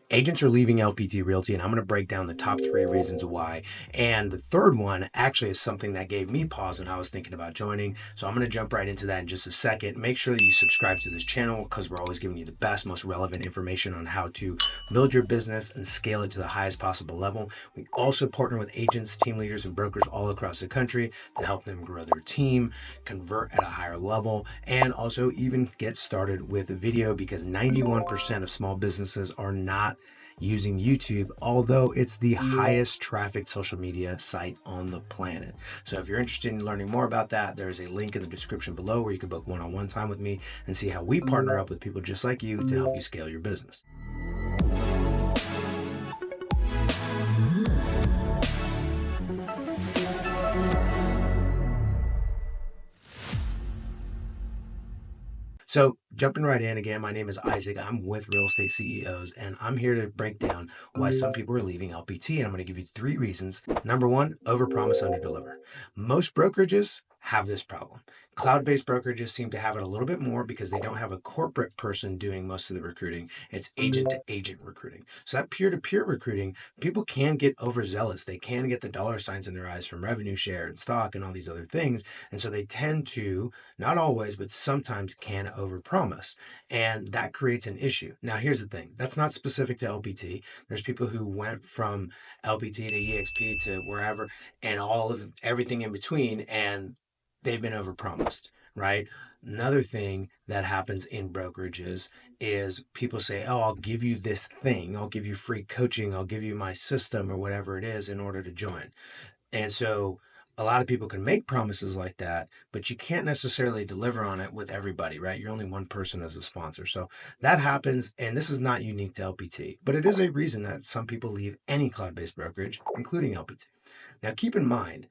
Agents are leaving LPT Realty, and I'm going to break down the top 3 reasons why. And the third one actually is something that gave me pause when I was thinking about joining. So I'm going to jump right into that in just a second. Make sure that you subscribe to this channel because we're always giving you the best, most relevant information on how to build your business and scale it to the highest possible level. We also partner with agents, team leaders, and brokers all across the country to help them grow their team, convert at a higher level, and also even get started with video because 91% of small businesses are not using YouTube, although it's the highest trafficked social media site on the planet. So if you're interested in learning more about that, there's a link in the description below where you can book one-on-one time with me and see how we partner up with people just like you to help you scale your business. So jumping right in again, my name is Isaac. I'm with Real Estate CEOs, and I'm here to break down why some people are leaving LPT. And I'm going to give you 3 reasons. Number 1, overpromise, underdeliver. Most brokerages have this problem. Cloud-based brokerages seem to have it a little bit more because they don't have a corporate person doing most of the recruiting. It's agent-to-agent recruiting. So that peer-to-peer recruiting, people can get overzealous. They can get the dollar signs in their eyes from revenue share and stock and all these other things. And so they tend to, not always, but sometimes can overpromise. And that creates an issue. Now, here's the thing. That's not specific to LPT. There's people who went from LPT to EXP to wherever and all of everything in between, and they've been overpromised, right? Another thing that happens in brokerages is people say, oh, I'll give you this thing. I'll give you free coaching. I'll give you my system or whatever it is in order to join. And so a lot of people can make promises like that, but you can't necessarily deliver on it with everybody, right? You're only one person as a sponsor. So that happens, and this is not unique to LPT, but it is a reason that some people leave any cloud-based brokerage, including LPT. Now, keep in mind,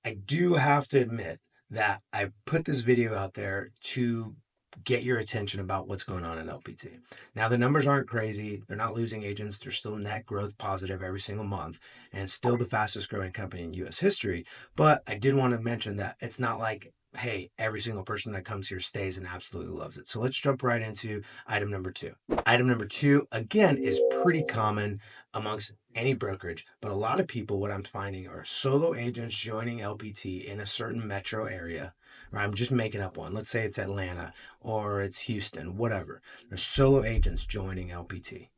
I do have to admit that I put this video out there to get your attention about what's going on in LPT. Now, the numbers aren't crazy. They're not losing agents. They're still net growth positive every single month and still the fastest growing company in US history. But I did want to mention that it's not like, hey, every single person that comes here stays and absolutely loves it. So let's jump right into item number 2. Item number 2, again, is pretty common amongst any brokerage, but a lot of people, what I'm finding, are solo agents joining LPT in a certain metro area. Right? I'm just making up one. Let's say it's Atlanta or it's Houston, whatever. There's solo agents joining LPT.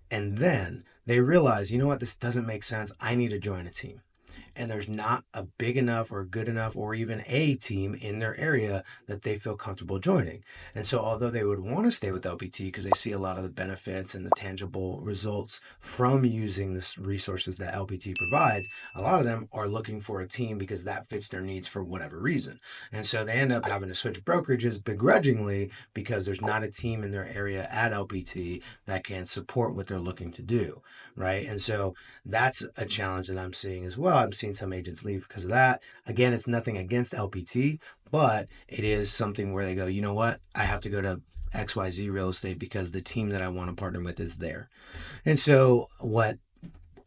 And then they realize, you know what, this doesn't make sense. I need to join a team. And there's not a big enough or good enough or even a team in their area that they feel comfortable joining. And so although they would want to stay with LPT because they see a lot of the benefits and the tangible results from using the resources that LPT provides, a lot of them are looking for a team because that fits their needs for whatever reason. And so they end up having to switch brokerages begrudgingly because there's not a team in their area at LPT that can support what they're looking to do, right? And so that's a challenge that I'm seeing as well. I'm seeing some agents leave because of that. Again, it's nothing against LPT, but it is something where they go, you know what? I have to go to XYZ Real Estate because the team that I want to partner with is there. And so what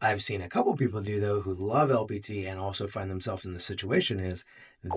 I've seen a couple people do, though, who love LPT and also find themselves in the situation is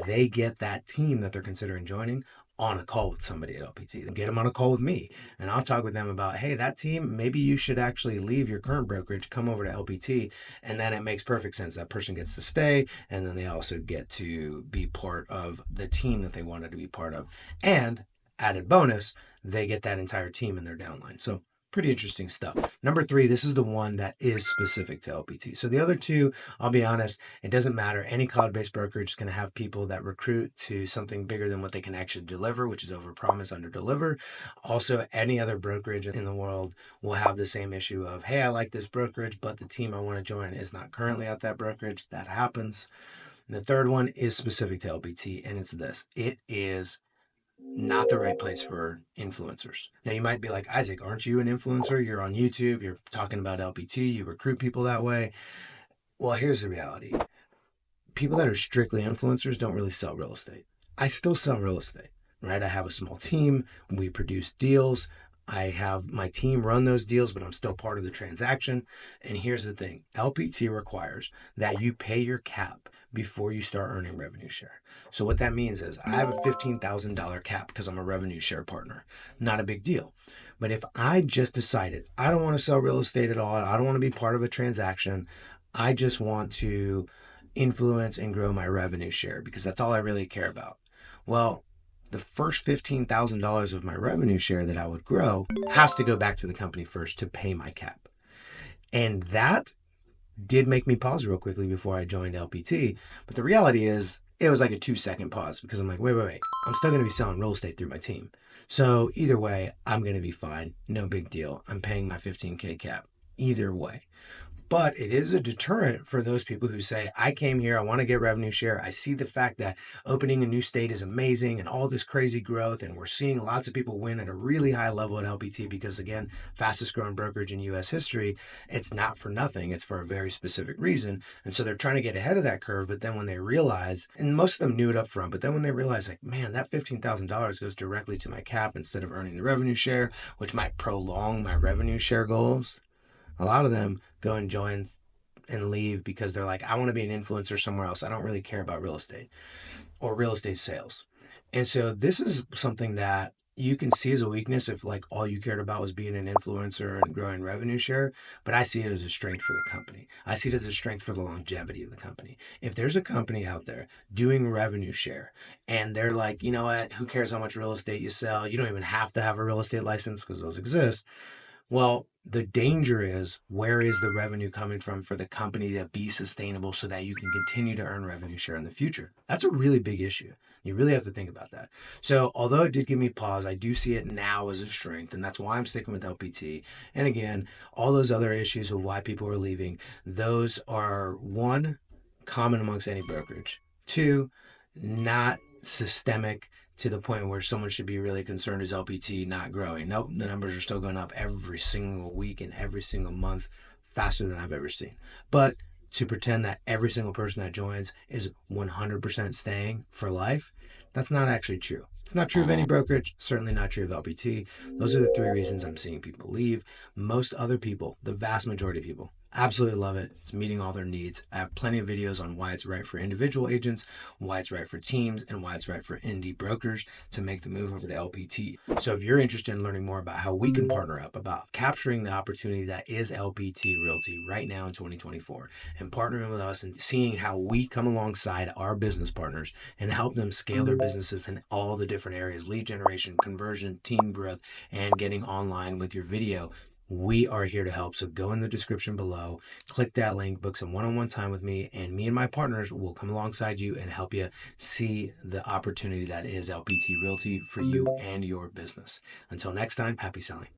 they get that team that they're considering joining on a call with somebody at LPT. Get them on a call with me, and I'll talk with them about, hey, that team, maybe you should actually leave your current brokerage, come over to LPT, and then it makes perfect sense. That person gets to stay, and then they also get to be part of the team that they wanted to be part of. And added bonus, they get that entire team in their downline. So pretty interesting stuff. Number 3, this is the one that is specific to LPT. So the other 2, I'll be honest, it doesn't matter. Any cloud-based brokerage is going to have people that recruit to something bigger than what they can actually deliver, which is overpromise, underdeliver. Also, any other brokerage in the world will have the same issue of, hey, I like this brokerage, but the team I want to join is not currently at that brokerage. That happens. And the third one is specific to LPT, and it's this. It is not the right place for influencers. Now you might be like, Isaac, aren't you an influencer? You're on YouTube, you're talking about LPT, you recruit people that way. Well, here's the reality. People that are strictly influencers don't really sell real estate. I still sell real estate, right? I have a small team. We produce deals. I have my team run those deals, but I'm still part of the transaction. And here's the thing. LPT requires that you pay your cap before you start earning revenue share. So what that means is I have a $15,000 cap because I'm a revenue share partner. Not a big deal. But if I just decided I don't want to sell real estate at all, I don't want to be part of a transaction, I just want to influence and grow my revenue share because that's all I really care about. Well, the first $15,000 of my revenue share that I would grow has to go back to the company first to pay my cap. And that did make me pause real quickly before I joined LPT. But the reality is, it was like a 2-second pause because I'm like, wait. I'm still going to be selling real estate through my team. So either way, I'm going to be fine. No big deal. I'm paying my 15K cap either way. But it is a deterrent for those people who say, I came here, I want to get revenue share. I see the fact that opening a new state is amazing and all this crazy growth. And we're seeing lots of people win at a really high level at LPT because, again, fastest growing brokerage in US history. It's not for nothing, it's for a very specific reason. And so they're trying to get ahead of that curve. But then when they realize, and most of them knew it up front, but then when they realize, like, man, that $15,000 goes directly to my cap instead of earning the revenue share, which might prolong my revenue share goals. A lot of them go and join and leave because they're like, I want to be an influencer somewhere else. I don't really care about real estate or real estate sales. And so this is something that you can see as a weakness if like all you cared about was being an influencer and growing revenue share. But I see it as a strength for the company. I see it as a strength for the longevity of the company. If there's a company out there doing revenue share and they're like, you know what, who cares how much real estate you sell? You don't even have to have a real estate license because those exist. Well, the danger is, where is the revenue coming from for the company to be sustainable so that you can continue to earn revenue share in the future? That's a really big issue. You really have to think about that. So although it did give me pause, I do see it now as a strength, and that's why I'm sticking with LPT. And again, all those other issues of why people are leaving, those are, one, common amongst any brokerage. Two, not systemic to the point where someone should be really concerned is LPT not growing. Nope, the numbers are still going up every single week and every single month, faster than I've ever seen. But to pretend that every single person that joins is 100% staying for life, that's not actually true. It's not true of any brokerage, certainly not true of LPT. Those are the three reasons I'm seeing people leave. Most other people, the vast majority of people, absolutely love it. It's meeting all their needs. I have plenty of videos on why it's right for individual agents, why it's right for teams, and why it's right for indie brokers to make the move over to LPT. So if you're interested in learning more about how we can partner up, about capturing the opportunity that is LPT Realty right now in 2024, and partnering with us and seeing how we come alongside our business partners and help them scale their businesses in all the different areas, lead generation, conversion, team growth, and getting online with your video, we are here to help. So go in the description below, click that link, book some one-on-one time with me, and me and my partners will come alongside you and help you see the opportunity that is LPT Realty for you and your business. Until next time, happy selling.